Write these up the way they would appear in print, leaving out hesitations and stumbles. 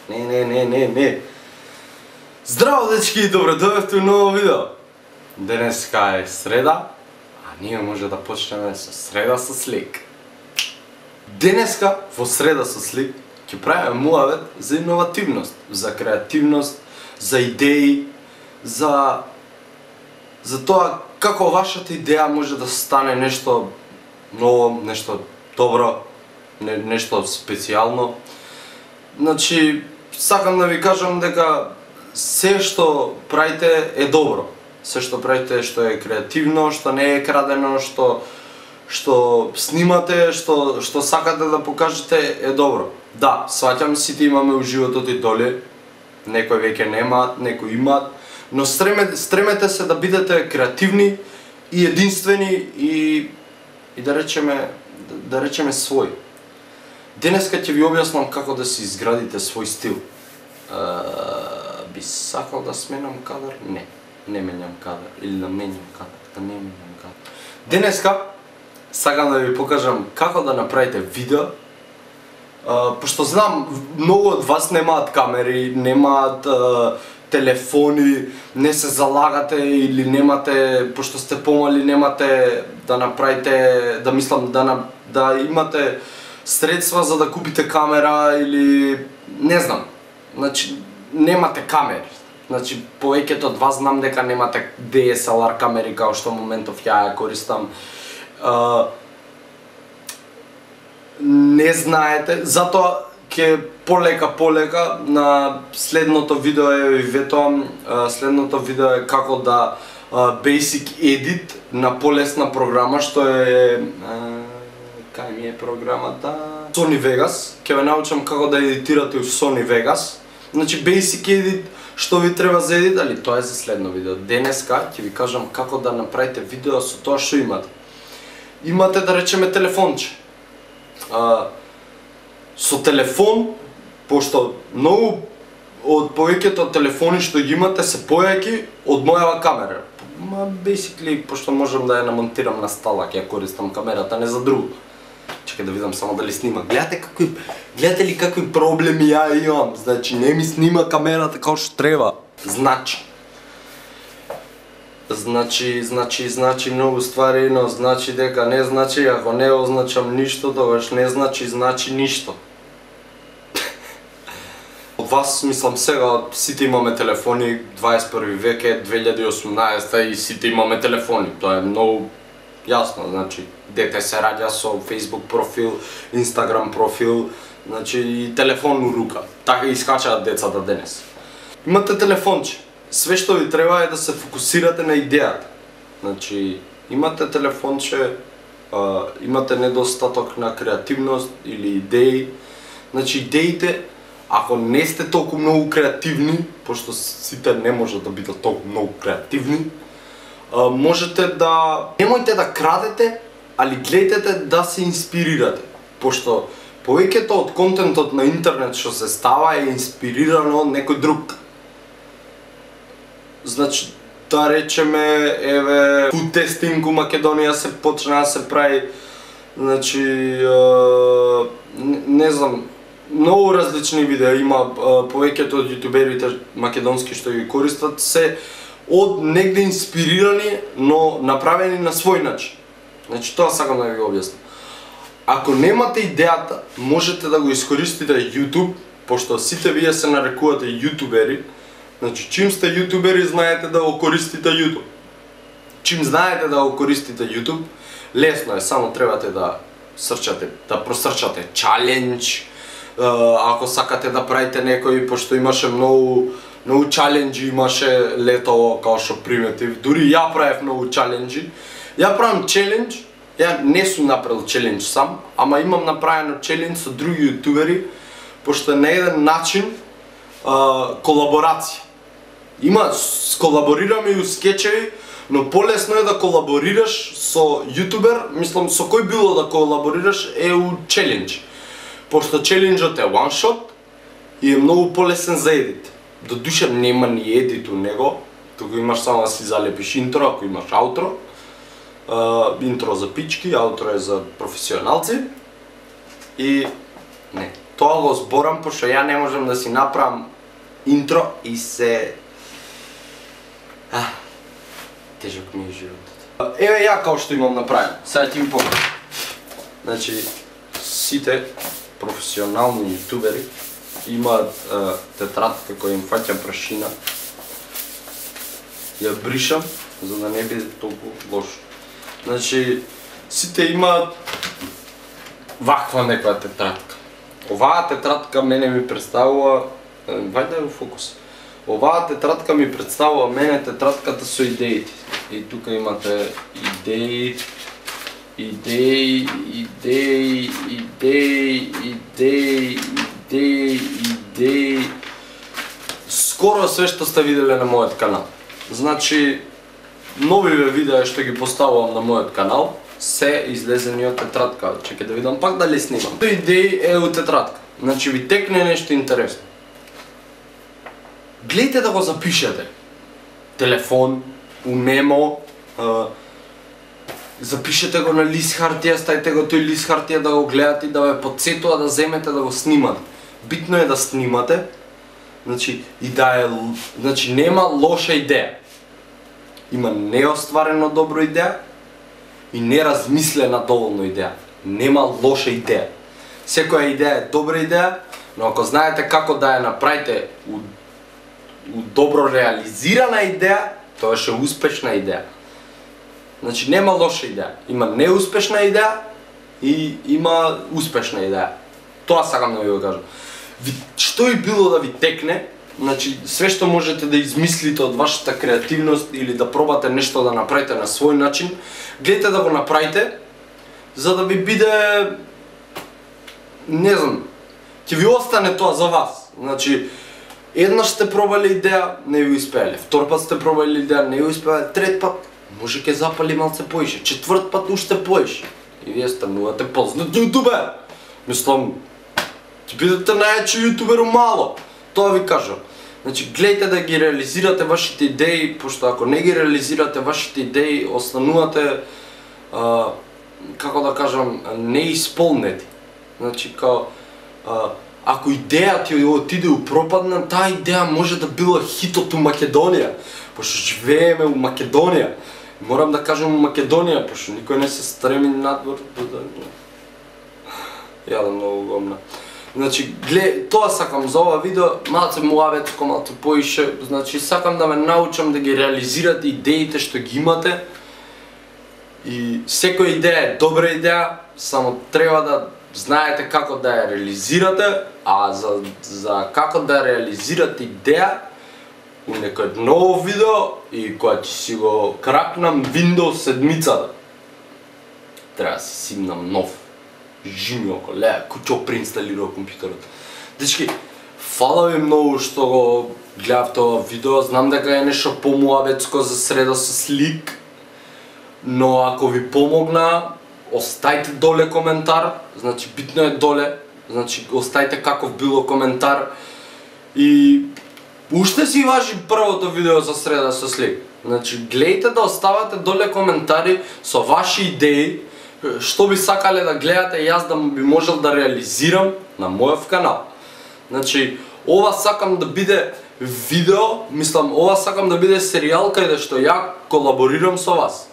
Не. Здраво, дечки, и добро дојавте у ново видео. Денеска е среда, а ние може да почнеме со среда со слик. Денеска во среда со слик ќе правиме муавет за иновативност, за креативност, за идеи, за тоа како вашата идеја може да стане нешто ново, нешто добро, нешто специјално. Значи, сакам да ви кажам дека се што правите е добро. Се што правите што е креативно, што не е крадено, што снимате, што сакате да покажете е добро. Да, сваќам, сите имаме у животот и доли. Некои веќе немаат, некои имаат, но стремете се да бидете креативни и единствени и да речеме свој. Денеска ќе ви објаснам како да си изградите свој стил. Би сакал да сменам кадар? Не менјам кадар. Или да менјам кадар, да не менјам кадар. Денеска сакам да ви покажам како да направите видео. Пошто знам, многу од вас немаат камери, немаат телефони, не се залагате или немате, пошто сте помали, немате да направите, да имате средства за да купите камера или не знам. Значи немате камери. Значи повеќето од вас знам дека немате DSLR камери како што моментов ја користам. Не знаете, затоа ќе полека на следното видео ви ветувам, следното видео е како да Basic Edit на полесна програма што е кај ми е програмата? Sony Vegas. Ќе ве научам како да едитирате у Sony Vegas. Значи Basic Edit што ви треба за едит, али тоа е за следно видео. Денеска ќе ви кажам како да направите видео со тоа што имате. Имате да речеме телефонче. Со телефон, пошто многу од повеќето телефони што ги имате се појаки од мојава камера. Basically, пошто можам да ја намонтирам на сталак, ја користам камерата, не за друго. Чекај да видам само дали снима. Гледате ли какви проблеми ја имам? Значи не ми снима камерата како што треба. Значи многу ствари, но значи дека не значи, ако не означам ништо, тогаш не значи ништо. Од вас, мислам сега, сите имаме телефони, 21 век е, 2018 и сите имаме телефони. Тоа е многу јасно, значи дете се раѓа со Facebook профил, Instagram профил, значи и телефон у рука. Така искачаат децата денес. Имате телефонче. Све што ви треба е да се фокусирате на идејата. Значи, имате телефонче, имате недостаток на креативност или идеи. Значи, идеите, ако не сте толку многу креативни, пошто сите не можат да бидат толку многу креативни, можете да... Немојте да крадете, али гледате да се инспирирате. Пошто повеќето од контентот на интернет што се става е инспирирано од некој друг. Значи, да речеме, еве, food testing у Македонија се почна да се прави, значи, не знам, многу различни видеа има, повеќето од јутуберите македонски што ги користат се од негде инспирирани, но направени на свој начин. Значи, тоа сакам да ви објаснам. Ако немате идејата, можете да го искористите YouTube, пошто сите вие се нарекувате јутубери. Значи, чим сте јутубери, знаете да го користите YouTube. Чим знаете да го користите YouTube, лесно е, само требате да просрчате challenge, ако сакате да правите некој, пошто имаше многу чаленџи, имаше лето, као што приметив, дури ја правев многу чаленџи. Ја правам челендж, ја не сум направил челендж сам, ама имам направено челендж со други јутубери, пошто е на еден начин колаборација. Колаборираме и у скечеви, но полесно е да колаборираш со јутубер, мислам со кој било да колаборираш е у челендж. Пошто челенджот е one shot и е многу полесен за едит. Додуше нема ни едит у него, туку имаш само да си залепиш интро, ако имаш аутро. Интро за пички, аутро е за професионалци. И не, тоа го зборам пошто ја не можам да си направам интро и се тежок ми е животот. Еве ја како што имам направено. Сега ти ми покажам. Значи сите професионални јутубери имаат тетрадка која им фаќа прашина. Ја бришам за да не биде толку лошо. Значи сите имаат ваква некоја тетрадка. Оваа тетрадка мене ми представува, вајде во фокус. Оваа тетрадка ми представува мене тетрадката со идеите. И тука имате идеи, скоро све што сте виделе на мојот канал. Значи, новиве видеа што ги поставувам на мојот канал се излезени од тетрадка. Чекај да видам пак дали снимам. Идеи е од тетрадка. Значи ви текне нешто интересно. Гледайте да го запишете. Телефон, у мемо, запишете го на лист хартија, ставите го тој лист хартија да го гледате и да ве потсетува да земете да го снимате. Битно е да снимате, значи и да е, значи нема лоша идеја. Има неостварено добро идеја и неразмислена доволно идеја. Нема лоша идеја. Секоја идеја е добра идеја, но ако знаете како да ја направите у добро реализирана идеја, тоа е успешна идеја. Значи нема лоша идеја. Има неуспешна идеја и има успешна идеја. Тоа сакам да ви го кажам. Што и било да ви текне, значи све што можете да измислите од вашата креативност или да пробате нешто да направите на свој начин, гледате да го направите за да ви биде, не знам, ќе ви остане тоа за вас. Значи еднаш сте пробали идеја, не ви успеале. Втор пат сте пробали идеја, не ви успеале. Трет пат може ќе запали малце поише. Четврт пат уште поише. И вие станувате познат јутубер. Мислам, ќе бидете најачи јутубер мало. Тоа ви кажам. Значи гледайте да ги реализирате вашите идеи, пошто ако не ги реализирате вашите идеи, останувате како да кажам, неисполнети. Значи као ако идеја ти отиде у пропадна, таа идеја може да била хитот у Македонија, пошто живееме у Македонија. Морам да кажам у Македонија, пошто никој не се стреми надвор. Јадам многу гомна. Значи, тоа сакам за ова видео, малце муавецко, малце поише, значи сакам да ме научам да ги реализирате идеите што ги имате. И секоја идеја е добра идеја, само треба да знаете како да ја реализирате, а за како да реализирате идеја у некој ново видео и кога ќе си го кракнам Windows 7-цата. Треба да си симнам нов. Жими око, куќо преинсталирав компјутерот. Дечки, фала ви многу што го гледавте ова видео, знам дека е нешто помуавецко за среда со слик, но ако ви помогна, остајте доле коментар, значи битно е доле, значи остајте каков било коментар и уште си важи првото видео за среда со слик. Значи гледайте да оставате доле коментари со ваши идеи, што би сакале да гледате и јас да би можел да реализирам на мојов канал. Значи ова сакам да биде видео, мислам ова сакам да биде серијал каде што ја колаборирам со вас.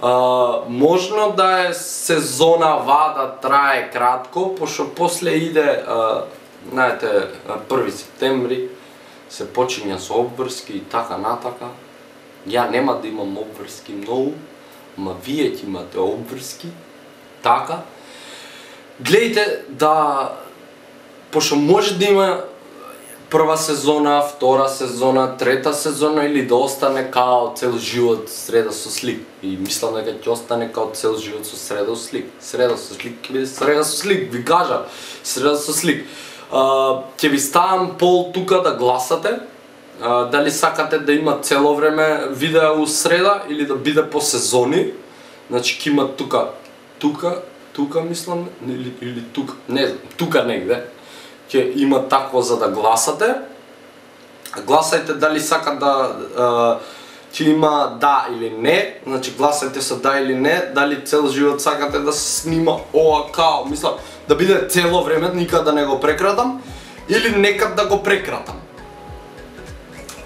Можно да е сезона ва да трае кратко, пошто после иде, знаете, 1 септември се почиња со обврски и така натака. Ја нема да имам обврски многу, ма вие ќе имате обврски, така. Гледайте да, пошто може да има прва сезона, втора сезона, трета сезона или да остане као цел живот среда со слик. И мислам дека ќе остане као цел живот со среда со слик. Среда со слик ќе биде среда со слик, ви кажа, среда со слик. Ќе ви ставам пол тука да гласате, дали сакате да има цело време видео у среда или да биде по сезони. Значи ќе има тука мислам, или тука, не знам, тука негде. Ќе има такво за да гласате. Гласајте дали сака да ќе има да или не, значи гласајте со да или не, дали цел живот сакате да се снима ова као, мислам, да биде цело време, никад да не го прекратам, или некад да го прекратам.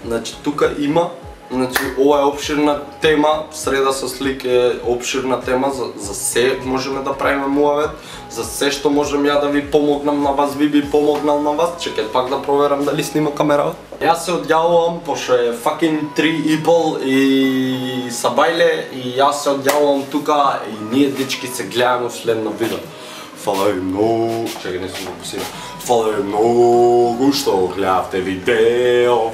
Значи тука има, значи ова е опширна тема, среда со слик е опширна тема, за се можеме да правиме муавет, за се што можем ја да ви помогнам на вас, ви би помогнал на вас. Чекај пак да проверам дали снима камера. Јас се одјавувам, пошто е fucking 3:30 и сабајле, и јас се одјавувам тука и ние дечки се гледаме следно видео. Фала ви многу, чекај не сум го пусирал. Фала ви многу што гледавте видео.